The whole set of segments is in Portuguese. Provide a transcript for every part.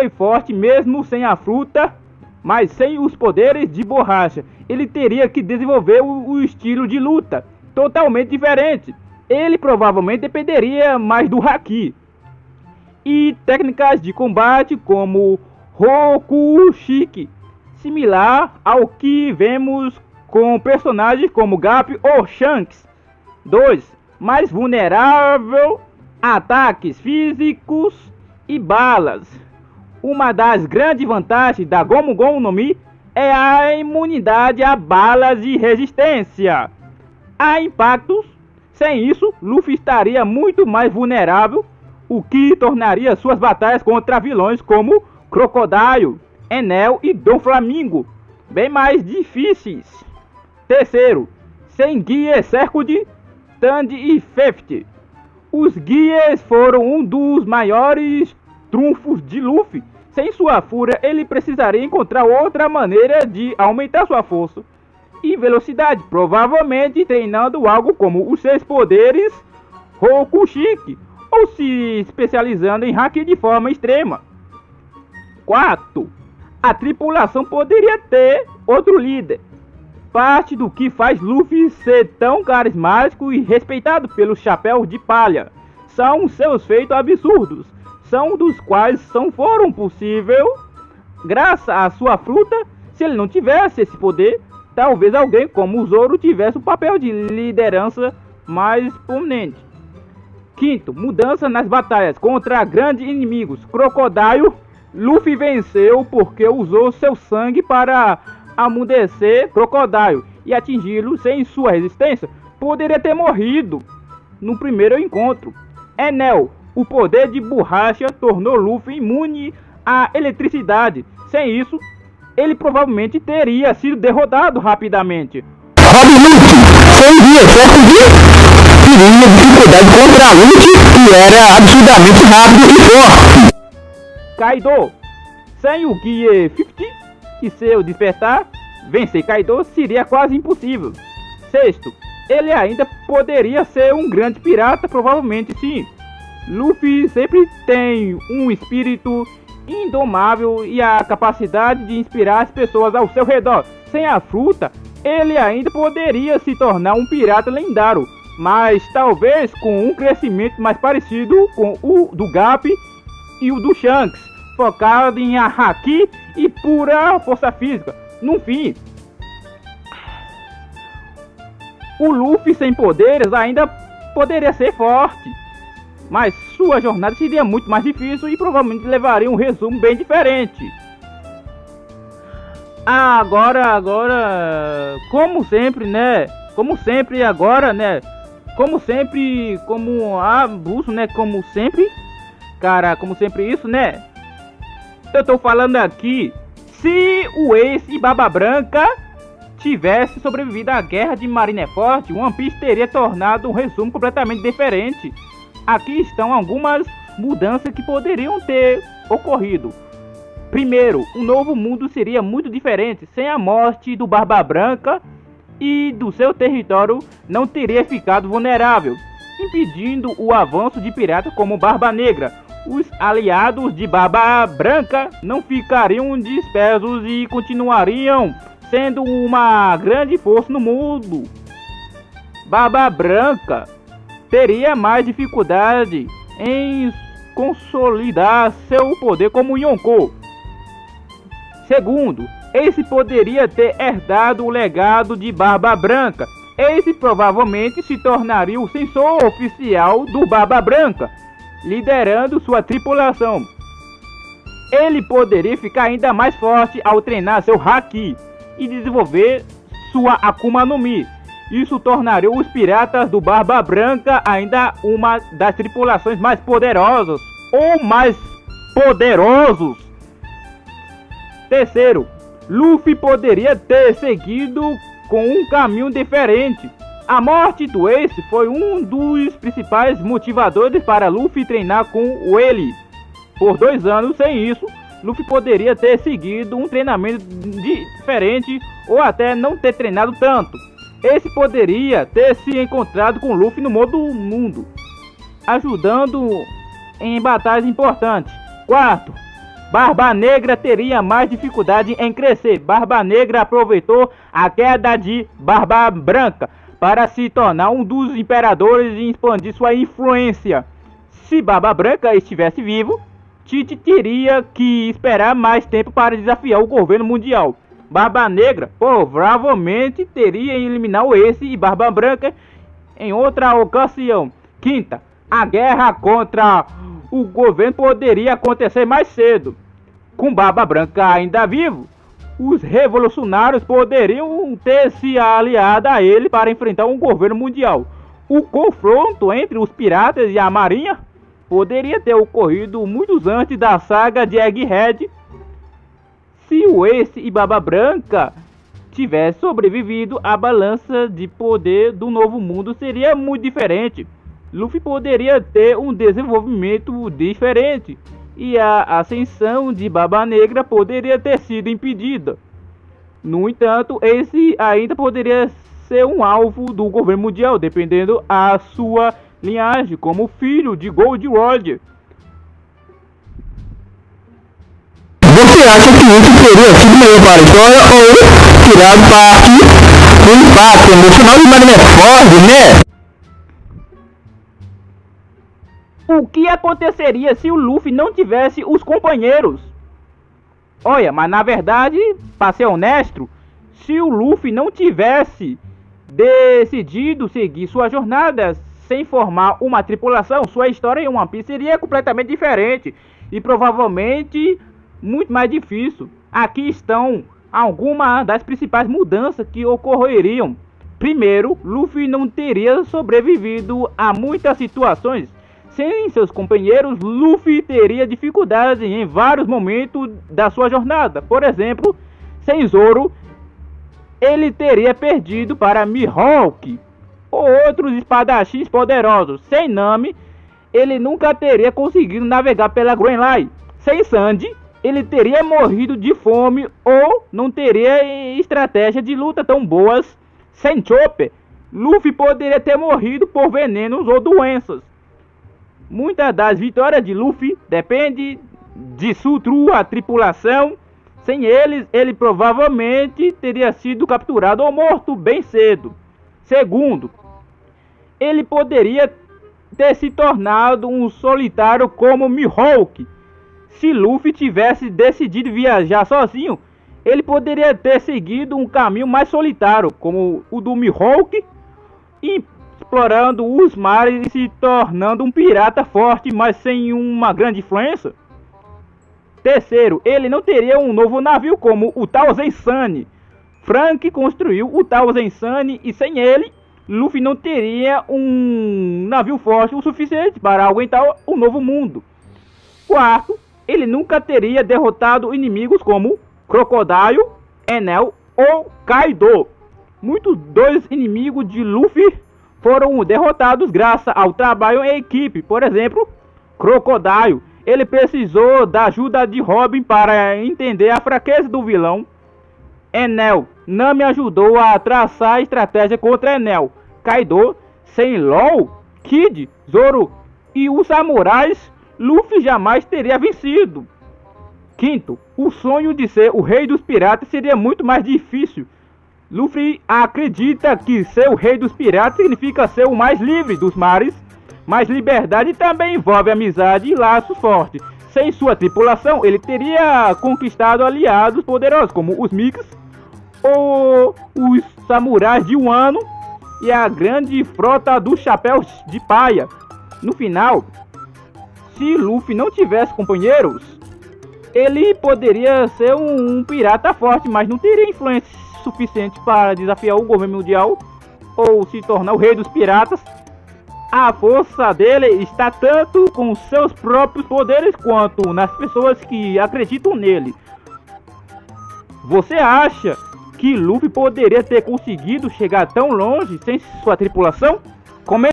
foi forte mesmo sem a fruta, mas sem os poderes de borracha. Ele teria que desenvolver o estilo de luta totalmente diferente. Ele provavelmente dependeria mais do haki e técnicas de combate como Rokushiki, similar ao que vemos com personagens como Garp ou Shanks. 2. Mais vulnerável a ataques físicos e balas. Uma das grandes vantagens da Gomu Gomu no Mi é a imunidade a balas e resistência a impactos. Sem isso, Luffy estaria muito mais vulnerável, o que tornaria suas batalhas contra vilões como Crocodile, Enel e Dom Flamingo bem mais difíceis. Terceiro, sem guias Serkud, Tandy e Feft. Os guias foram um dos maiores trunfos de Luffy. Sem sua fúria, ele precisaria encontrar outra maneira de aumentar sua força e velocidade, provavelmente treinando algo como os 6 poderes Rokushiki, ou se especializando em haki de forma extrema. 4. A tripulação poderia ter outro líder. Parte do que faz Luffy ser tão carismático e respeitado pelos chapéus de palha são seus feitos absurdos, são dos quais foram possíveis graças à sua fruta. Se ele não tivesse esse poder, talvez alguém como o Zoro tivesse um papel de liderança mais prominente. 5. Mudança nas batalhas contra grandes inimigos. Crocodile, Luffy venceu porque usou seu sangue para amudecer Crocodile e atingi-lo sem sua resistência. Poderia ter morrido no primeiro encontro. Enel, o poder de borracha tornou Luffy imune à eletricidade. Sem isso, ele provavelmente teria sido derrotado rapidamente. Sem guia Serkud, teria dificuldade contra a Luffy, que era absurdamente rápido e forte. Kaido, sem o guia 50 e seu despertar, vencer Kaido seria quase impossível. 6. Ele ainda poderia ser um grande pirata, provavelmente sim. Luffy sempre tem um espírito indomável e a capacidade de inspirar as pessoas ao seu redor. Sem a fruta, ele ainda poderia se tornar um pirata lendário, mas talvez com um crescimento mais parecido com o do Garp e o do Shanks, focado em haki e pura força física. No fim, o Luffy sem poderes ainda poderia ser forte, mas sua jornada seria muito mais difícil e provavelmente levaria um resumo bem diferente. Agora, como sempre, né? Como sempre, agora, né? Como sempre, como abuso, né? Como sempre, cara, como sempre isso, né? Eu tô falando aqui, se o Ace e Barba Branca tivesse sobrevivido à guerra de Marineford, One Piece teria tornado um resumo completamente diferente. Aqui estão algumas mudanças que poderiam ter ocorrido. Primeiro, um novo mundo seria muito diferente. Sem a morte do Barba Branca e do seu território não teria ficado vulnerável, impedindo o avanço de piratas como Barba Negra. Os aliados de Barba Branca não ficariam dispersos e continuariam sendo uma grande força no mundo. Barba Branca teria mais dificuldade em consolidar seu poder como Yonkou. Segundo, Ace poderia ter herdado o legado de Barba Branca. Ace provavelmente se tornaria o censor oficial do Barba Branca, liderando sua tripulação. Ele poderia ficar ainda mais forte ao treinar seu haki e desenvolver sua Akuma no Mi. Isso tornaria os piratas do Barba Branca ainda uma das tripulações mais poderosas ou mais poderosos. Terceiro, Luffy poderia ter seguido com um caminho diferente. A morte do Ace foi um dos principais motivadores para Luffy treinar com ele por 2 anos. Sem isso, Luffy poderia ter seguido um treinamento diferente ou até não ter treinado tanto. Ace poderia ter se encontrado com Luffy no modo mundo, ajudando em batalhas importantes. Quarto, Barba Negra teria mais dificuldade em crescer. Barba Negra aproveitou a queda de Barba Branca para se tornar um dos imperadores e expandir sua influência. Se Barba Branca estivesse vivo, Tite teria que esperar mais tempo para desafiar o governo mundial. Barba Negra provavelmente teria eliminado esse e Barba Branca em outra ocasião. Quinta, a guerra contra o governo poderia acontecer mais cedo. Com Barba Branca ainda vivo, os revolucionários poderiam ter se aliado a ele para enfrentar um governo mundial. O confronto entre os piratas e a marinha poderia ter ocorrido muitos antes da saga de Egghead. Se o Ace e Barba Branca tivessem sobrevivido, a balança de poder do novo mundo seria muito diferente. Luffy poderia ter um desenvolvimento diferente e a ascensão de Barba Negra poderia ter sido impedida. No entanto, esse ainda poderia ser um alvo do governo mundial, dependendo da sua linhagem, como filho de Gold Roger. Você acha que isso teria sido melhor para a história ou tirado parte do impacto emocional de Marineford, né? O que aconteceria se o Luffy não tivesse os companheiros? Olha, mas na verdade, para ser honesto, se o Luffy não tivesse decidido seguir sua jornada sem formar uma tripulação, sua história em One Piece seria completamente diferente e provavelmente muito mais difícil. Aqui estão algumas das principais mudanças que ocorreriam. Primeiro, Luffy não teria sobrevivido a muitas situações. Sem seus companheiros, Luffy teria dificuldades em vários momentos da sua jornada. Por exemplo, sem Zoro, ele teria perdido para Mihawk ou outros espadachins poderosos. Sem Nami, ele nunca teria conseguido navegar pela Grand Line. Sem Sandy, ele teria morrido de fome ou não teria estratégia de luta tão boas. Sem Chopper, Luffy poderia ter morrido por venenos ou doenças. Muitas das vitórias de Luffy dependem de sua tripulação. Sem eles, ele provavelmente teria sido capturado ou morto bem cedo. Segundo, ele poderia ter se tornado um solitário como Mihawk. Se Luffy tivesse decidido viajar sozinho, ele poderia ter seguido um caminho mais solitário, como o do Mihawk, explorando os mares e se tornando um pirata forte, mas sem uma grande influência. Terceiro, ele não teria um novo navio como o Thousand Sunny. Frank construiu o Thousand Sunny e sem ele, Luffy não teria um navio forte o suficiente para aguentar o novo mundo. Quarto, ele nunca teria derrotado inimigos como Crocodile, Enel ou Kaido. Muitos dos inimigos de Luffy foram derrotados graças ao trabalho em equipe. Por exemplo, Crocodile, ele precisou da ajuda de Robin para entender a fraqueza do vilão. Enel, Nami ajudou a traçar a estratégia contra Enel. Kaido, sem Law, Kid, Zoro e os samurais, Luffy jamais teria vencido. Quinto, o sonho de ser o rei dos piratas seria muito mais difícil. Luffy acredita que ser o rei dos piratas significa ser o mais livre dos mares, mas liberdade também envolve amizade e laços fortes. Sem sua tripulação, ele teria conquistado aliados poderosos como os Mix, ou os samurais de Wano e a grande frota dos chapéus de paia. No final, se Luffy não tivesse companheiros, ele poderia ser um pirata forte, mas não teria influência suficiente para desafiar o governo mundial ou se tornar o rei dos piratas. A força dele está tanto com seus próprios poderes quanto nas pessoas que acreditam nele. Você acha que Luffy poderia ter conseguido chegar tão longe sem sua tripulação? Comente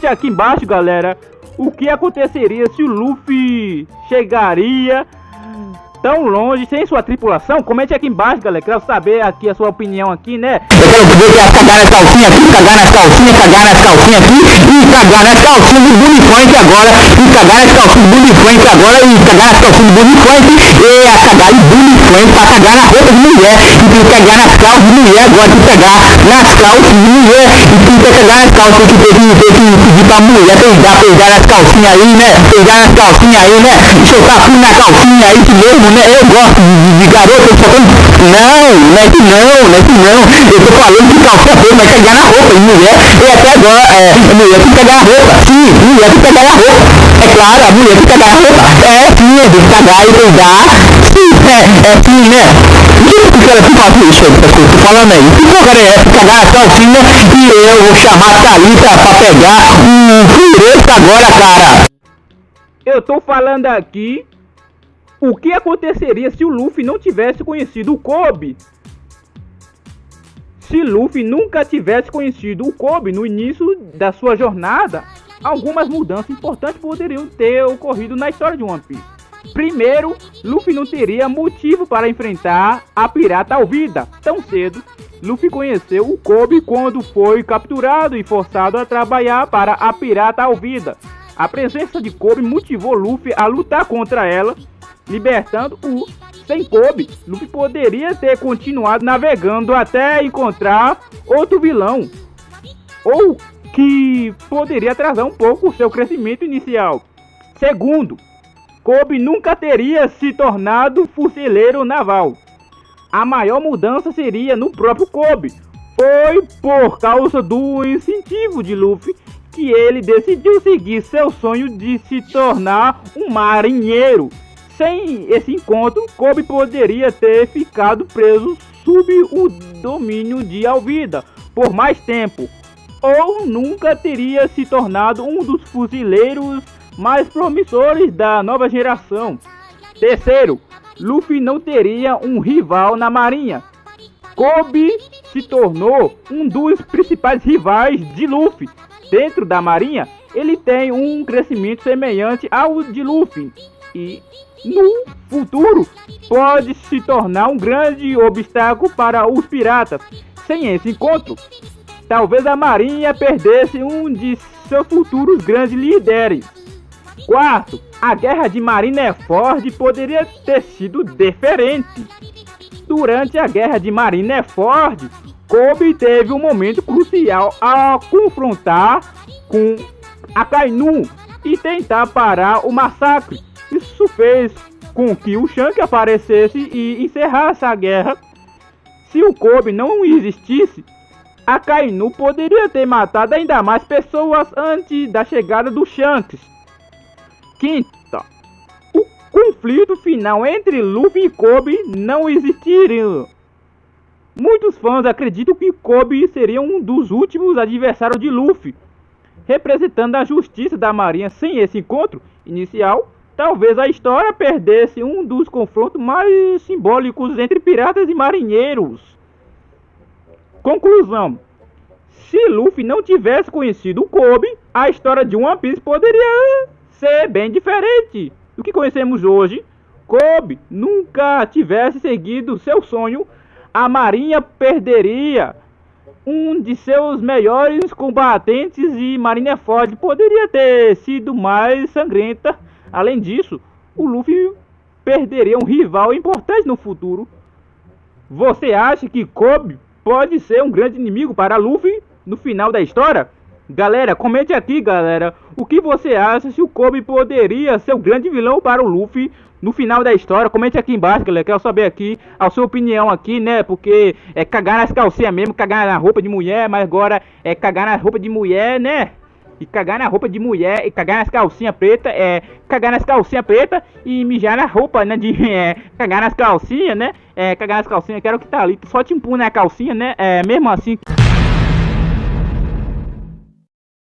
aqui embaixo, galera, o que aconteceria se o Luffy chegaria tão longe sem sua tripulação? Comente aqui embaixo, galera. Quero saber aqui a sua opinião aqui, né? Eu quero poder cagar nas calcinhas aqui, cagar nas calcinhas aqui, e cagar nas calcinhas do Bully Funk agora, e cagar nas calcinhas do Bully Funk agora, e cagar nas calcinhas do Bully Funk, e a cagar de Bully Funk pra cagar na roupa de mulher, e tem que cagar nas calças de mulher agora, tem que pegar nas calças de mulher, e tem que cagar nas calças, tem que pedir pra mulher peidar nas calcinhas aí, né? Peidar nas calcinhas aí, né? Soltar tudo na calcinha aí que mesmo, né? Eu gosto de garota soltando. Não é que não. Eu tô falando de calcinha boa, mas cagar na roupa de mulher. E até agora, mulher tem que cagar na roupa. Sim, mulher tem que cagar na roupa. É claro, a mulher tem que cagar na roupa. Sim, tem que cagar e peidar. Sim, sim, né? Que cara que faz isso aí, tô falando aí. Que porra é essa? Cagar na calcinha e eu vou chamar a Thalita pra pegar direito agora, cara. Eu tô falando aqui o que aconteceria se o Luffy não tivesse conhecido o Kobe. Se Luffy nunca tivesse conhecido o Kobe no início da sua jornada, algumas mudanças importantes poderiam ter ocorrido na história de One Piece. Primeiro, Luffy não teria motivo para enfrentar a pirata Alvida tão cedo. Luffy conheceu o Kobe quando foi capturado e forçado a trabalhar para a pirata Alvida. A presença de Kobe motivou Luffy a lutar contra ela, libertando-o. Sem Kobe, Luffy poderia ter continuado navegando até encontrar outro vilão, ou que poderia atrasar um pouco o seu crescimento inicial. Segundo, Kobe nunca teria se tornado fuzileiro naval. A maior mudança seria no próprio Kobe. Foi por causa do incentivo de Luffy que ele decidiu seguir seu sonho de se tornar um marinheiro. Sem esse encontro, Kobe poderia ter ficado preso sob o domínio de Alvida por mais tempo, ou nunca teria se tornado um dos fuzileiros mais promissores da nova geração. Terceiro, Luffy não teria um rival na marinha. Kobe se tornou um dos principais rivais de Luffy. Dentro da marinha, ele tem um crescimento semelhante ao de Luffy e no futuro pode se tornar um grande obstáculo para os piratas. Sem esse encontro, talvez a marinha perdesse um de seus futuros grandes líderes. Quarto, a guerra de Marineford poderia ter sido diferente. Durante a guerra de Marineford, Kobe teve um momento crucial ao confrontar com Akainu e tentar parar o massacre. Isso fez com que o Shanks aparecesse e encerrasse a guerra. Se o Kobe não existisse, Akainu poderia ter matado ainda mais pessoas antes da chegada do Shanks. Quinta, o conflito final entre Luffy e Kobe não existiria. Muitos fãs acreditam que Kobe seria um dos últimos adversários de Luffy, representando a justiça da marinha. Sem esse encontro inicial, talvez a história perdesse um dos confrontos mais simbólicos entre piratas e marinheiros. Conclusão: se Luffy não tivesse conhecido o Kobe, a história de One Piece poderia ser bem diferente do que conhecemos hoje. Kobe nunca tivesse seguido seu sonho, a marinha perderia um de seus melhores combatentes e Marineford poderia ter sido mais sangrenta. Além disso, o Luffy perderia um rival importante no futuro. Você acha que Kobe pode ser um grande inimigo para Luffy no final da história? Galera, comente aqui, galera, o que você acha, se o Kobe poderia ser o grande vilão para o Luffy no final da história. Comente aqui embaixo, galera, quero saber aqui a sua opinião aqui, né, porque é cagar nas calcinhas mesmo, cagar na roupa de mulher, mas agora é cagar na roupa de mulher, né, e cagar na roupa de mulher, e cagar nas calcinhas pretas, cagar nas calcinhas pretas e mijar na roupa, né, de cagar nas calcinhas, né, cagar nas calcinhas, quero que tá ali, só te impõe na calcinha, né, mesmo assim...